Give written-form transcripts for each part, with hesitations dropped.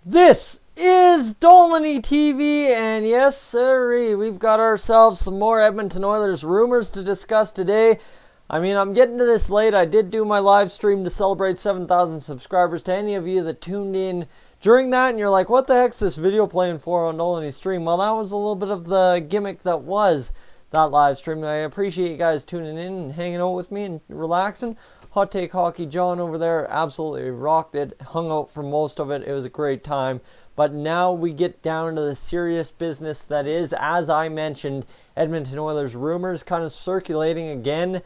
This is Dolany TV, and yes sirree, we've got ourselves some more Edmonton Oilers rumors to discuss today. I'm getting to this late. I did do my live stream to celebrate 7,000 subscribers. To any of you that tuned in during that and you're like, what the heck's this video playing for on Dolany's stream? Well, that was a little bit of the gimmick that was that live stream. I appreciate you guys tuning in and hanging out with me and relaxing. Hot Take Hockey John over there absolutely rocked it, hung out for most of it. It was a great time. But now we get down to the serious business that is, as I mentioned, Edmonton Oilers rumors kind of circulating again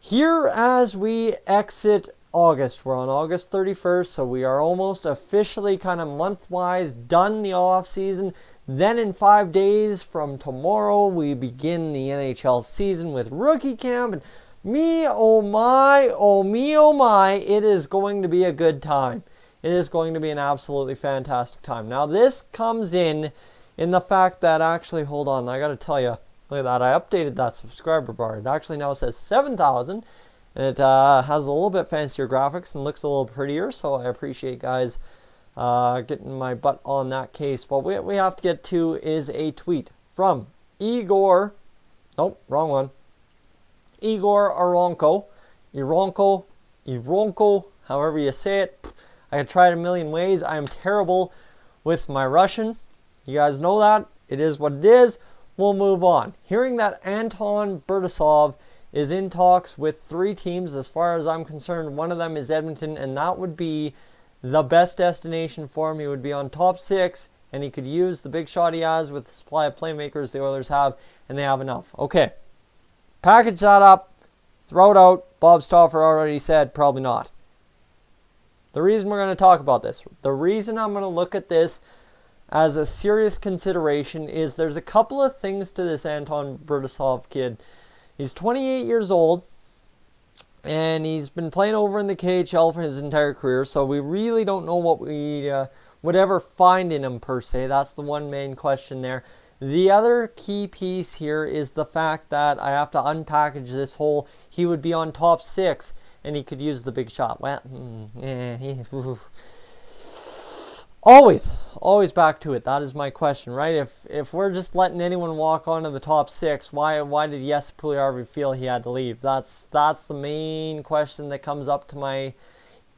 here as we exit August. We're on August 31st, so we are almost officially kind of month-wise done the off season. Then in 5 days from tomorrow, we begin the NHL season with rookie camp. And me, oh my, it is going to be a good time. It is going to be an absolutely fantastic time. Now, this comes in the fact that actually, hold on, I got to tell you, look at that. I updated that subscriber bar. It actually now says 7,000, and it has a little bit fancier graphics and looks a little prettier, so I appreciate guys getting my butt on that case. What we have to get to is a tweet from Igor, nope, wrong one. Igor Eronko, however you say it. I could try it a million ways. I am terrible with my Russian. You guys know that. It is what it is. We'll move on. Hearing that Anton Burdasov is in talks with 3 teams, as far as I'm concerned, one of them is Edmonton, and that would be the best destination for him. He would be on top 6, and he could use the big shot he has with the supply of playmakers the Oilers have, and they have enough. Okay. Package that up, throw it out. Bob Stauffer already said probably not. The reason we're going to talk about this, the reason I'm going to look at this as a serious consideration is there's a couple of things to this Anton Burdasov kid. He's 28 years old, and he's been playing over in the KHL for his entire career, so we really don't know what we would ever find in him per se. That's the one main question there. The other key piece here is the fact that I have to unpackage this whole, he would be on top 6 and he could use the big shot. Well, always back to it. That is my question, right? If we're just letting anyone walk onto the top 6, why did Jesse Puljujarvi feel he had to leave? That's the main question that comes up to my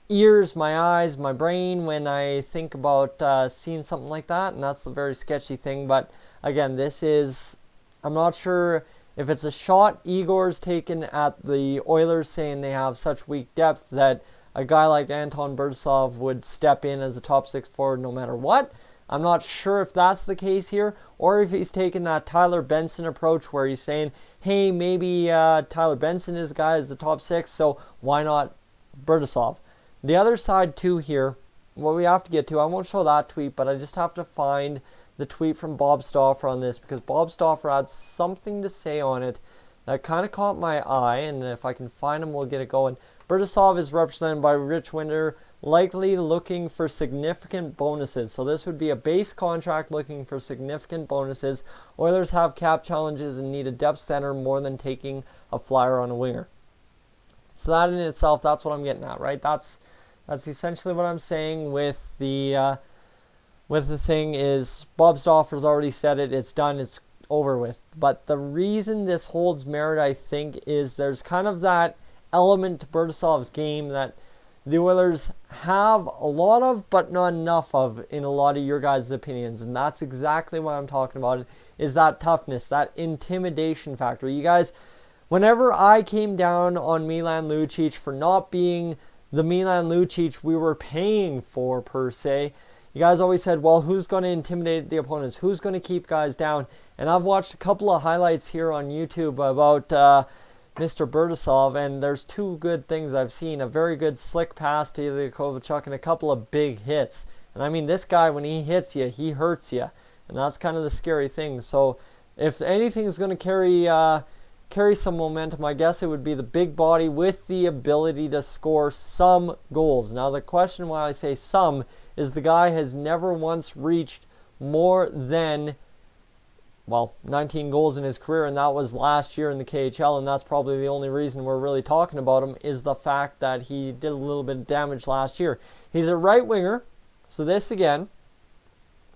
ears, my eyes, my brain when I think about seeing something like that, and that's the very sketchy thing. But again, I'm not sure if it's a shot Igor's taken at the Oilers saying they have such weak depth that a guy like Anton Burdasov would step in as a top 6 forward no matter what. I'm not sure if that's the case here, or if he's taken that Tyler Benson approach where he's saying, hey, maybe Tyler Benson is a guy as the top 6, so why not Burdasov? The other side too here, what we have to get to, I won't show that tweet, but I just have to find the tweet from Bob Stauffer on this, because Bob Stauffer had something to say on it that kind of caught my eye, and if I can find him, we'll get it going. Burdasov is represented by Rich Winter, likely looking for significant bonuses. So this would be a base contract looking for significant bonuses. Oilers have cap challenges and need a depth center more than taking a flyer on a winger. So that in itself, that's what I'm getting at, right? That's essentially what I'm saying with the thing is Bob Stauffer's already said it. It's done. It's over with. But the reason this holds merit, I think, is there's kind of that element to Burdasov's game that the Oilers have a lot of, but not enough of in a lot of your guys' opinions. And that's exactly what I'm talking about, is that toughness, that intimidation factor. You guys, whenever I came down on Milan Lucic for not being the Milan Lucic we were paying for per se, you guys always said, well, who's going to intimidate the opponents? Who's going to keep guys down? And I've watched a couple of highlights here on YouTube about Mr. Burdasov, and there's 2 good things I've seen. A very good slick pass to Ilya Kovalchuk and a couple of big hits. And I mean, this guy, when he hits you, he hurts you. And that's kind of the scary thing. So if anything is going to carry some momentum, I guess it would be the big body with the ability to score some goals. Now, the question why I say some is the guy has never once reached more than, 19 goals in his career, and that was last year in the KHL, and that's probably the only reason we're really talking about him, is the fact that he did a little bit of damage last year. He's a right winger, so this again,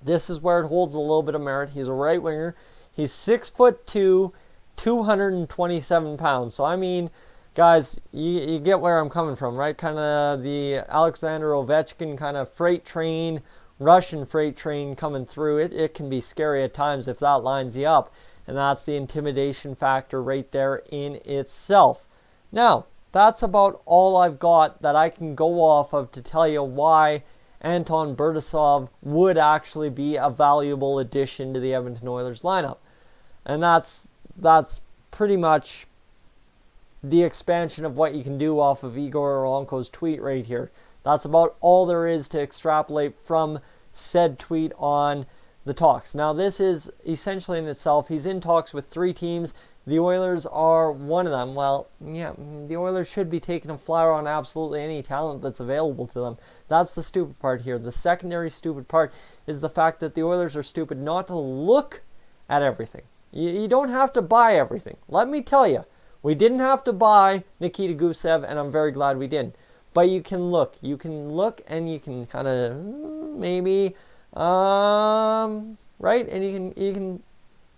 This is where it holds a little bit of merit. He's a right winger. He's 6'2", 227 pounds. So I mean, guys, you get where I'm coming from, right? Kind of the Alexander Ovechkin kind of freight train, Russian freight train coming through. It can be scary at times if that lines you up. And that's the intimidation factor right there in itself. Now, that's about all I've got that I can go off of to tell you why Anton Burdasov would actually be a valuable addition to the Edmonton Oilers lineup. And that's pretty much the expansion of what you can do off of Igor Eronko's tweet right here. That's about all there is to extrapolate from said tweet on the talks. Now, this is essentially in itself, he's in talks with 3 teams. The Oilers are one of them. Well, yeah, the Oilers should be taking a flyer on absolutely any talent that's available to them. That's the stupid part here. The secondary stupid part is the fact that the Oilers are stupid not to look at everything. You don't have to buy everything. Let me tell you, we didn't have to buy Nikita Gusev, and I'm very glad we didn't. But you can look. You can look and you can kind of maybe, right? And you can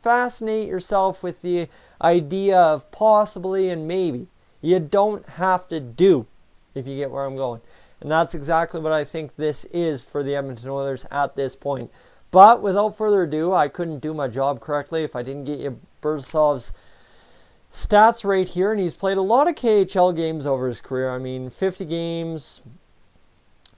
fascinate yourself with the idea of possibly and maybe. You don't have to do, if you get where I'm going. And that's exactly what I think this is for the Edmonton Oilers at this point. But without further ado, I couldn't do my job correctly if I didn't get you Burdasov's stats right here. And he's played a lot of KHL games over his career. I mean, 50 games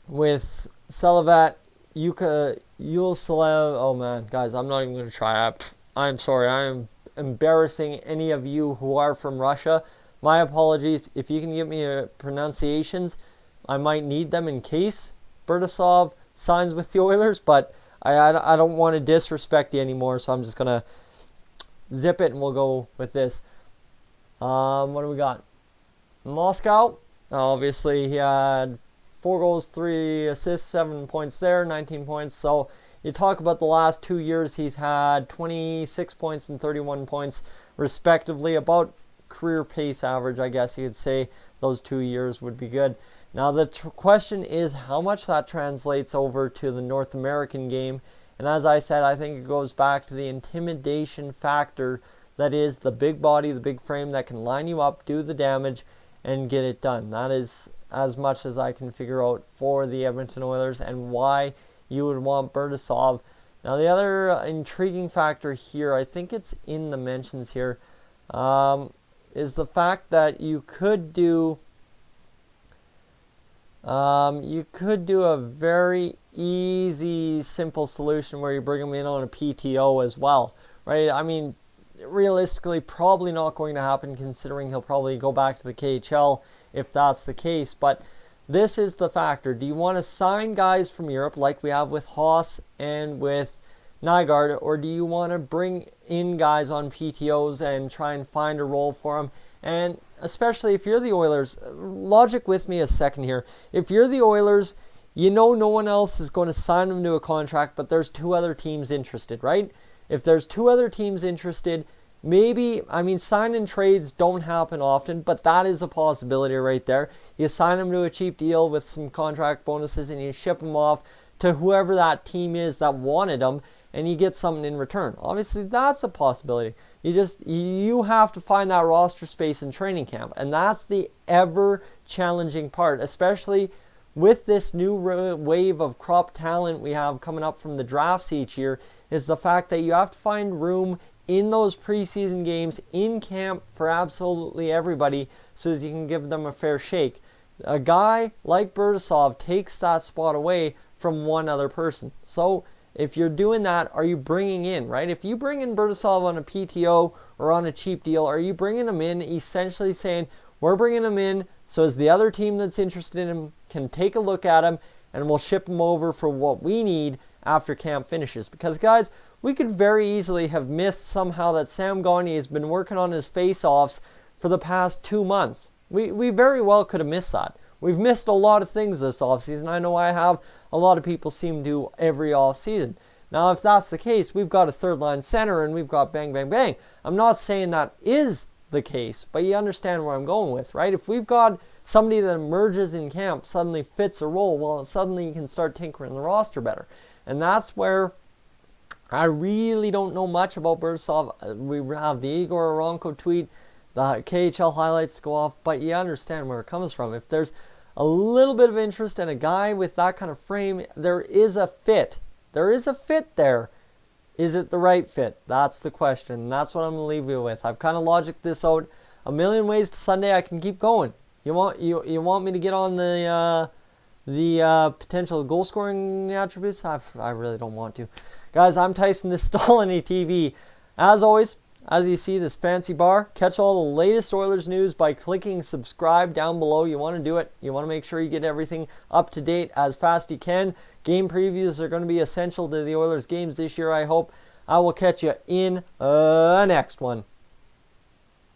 with Salavat, Yulsalev. Oh man, guys, I'm not even going to try. I'm sorry. I am embarrassing any of you who are from Russia. My apologies. If you can give me pronunciations, I might need them in case Burdasov signs with the Oilers, but I don't want to disrespect you anymore, so I'm just going to zip it and we'll go with this. What do we got? Moscow. Obviously, he had 4 goals, 3 assists, 7 points there, 19 points. So you talk about the last 2 years, he's had 26 points and 31 points, respectively. About career pace average, I guess you could say. Those 2 years would be good. Now, the question is how much that translates over to the North American game. And as I said, I think it goes back to the intimidation factor that is the big body, the big frame that can line you up, do the damage, and get it done. That is as much as I can figure out for the Edmonton Oilers and why you would want Burdasov. Now, the other intriguing factor here, I think it's in the mentions here, is the fact that you could do a very easy, simple solution where you bring him in on a PTO as well, right? I mean, realistically, probably not going to happen considering he'll probably go back to the KHL if that's the case. But this is the factor. Do you want to sign guys from Europe like we have with Haas and with Nygaard, or do you want to bring in guys on PTOs and try and find a role for them? And especially if you're the Oilers, logic with me a second here. If you're the Oilers, you know no one else is going to sign them to a contract, but there's 2 other teams interested, right? If there's 2 other teams interested, maybe, I mean, sign and trades don't happen often, but that is a possibility right there. You sign them to a cheap deal with some contract bonuses and you ship them off to whoever that team is that wanted them, and you get something in return. Obviously, that's a possibility. You have to find that roster space in training camp, and that's the ever challenging part, especially with this new wave of crop talent we have coming up from the drafts each year, is the fact that you have to find room in those preseason games in camp for absolutely everybody so that you can give them a fair shake. A guy like Burdasov takes that spot away from one other person. So if you're doing that, are you bringing in, right? If you bring in Burdasov on a PTO or on a cheap deal, are you bringing him in essentially saying, we're bringing him in so as the other team that's interested in him can take a look at him and we'll ship him over for what we need after camp finishes? Because, guys, we could very easily have missed somehow that Sam Gagner has been working on his face-offs for the past 2 months. We very well could have missed that. We've missed a lot of things this offseason. I know I have. A lot of people seem to every offseason. Now, if that's the case, we've got a third-line center and we've got bang, bang, bang. I'm not saying that is the case, but you understand where I'm going with, right? If we've got somebody that emerges in camp, suddenly fits a role, well, suddenly you can start tinkering the roster better. And that's where I really don't know much about Burdasov. We have the Igor Eronko tweet, the KHL highlights go off, but you understand where it comes from. If there's a little bit of interest in a guy with that kind of frame, there is a fit. There is a fit there. Is it the right fit? That's the question. That's what I'm going to leave you with. I've kind of logicked this out a million ways to Sunday. I can keep going. You want me to get on the potential goal scoring attributes? I really don't want to. Guys, I'm Tyson. This is Stolany TV. As always, as you see this fancy bar, catch all the latest Oilers news by clicking subscribe down below. You want to do it. You want to make sure you get everything up to date as fast as you can. Game previews are going to be essential to the Oilers games this year, I hope. I will catch you in the next one.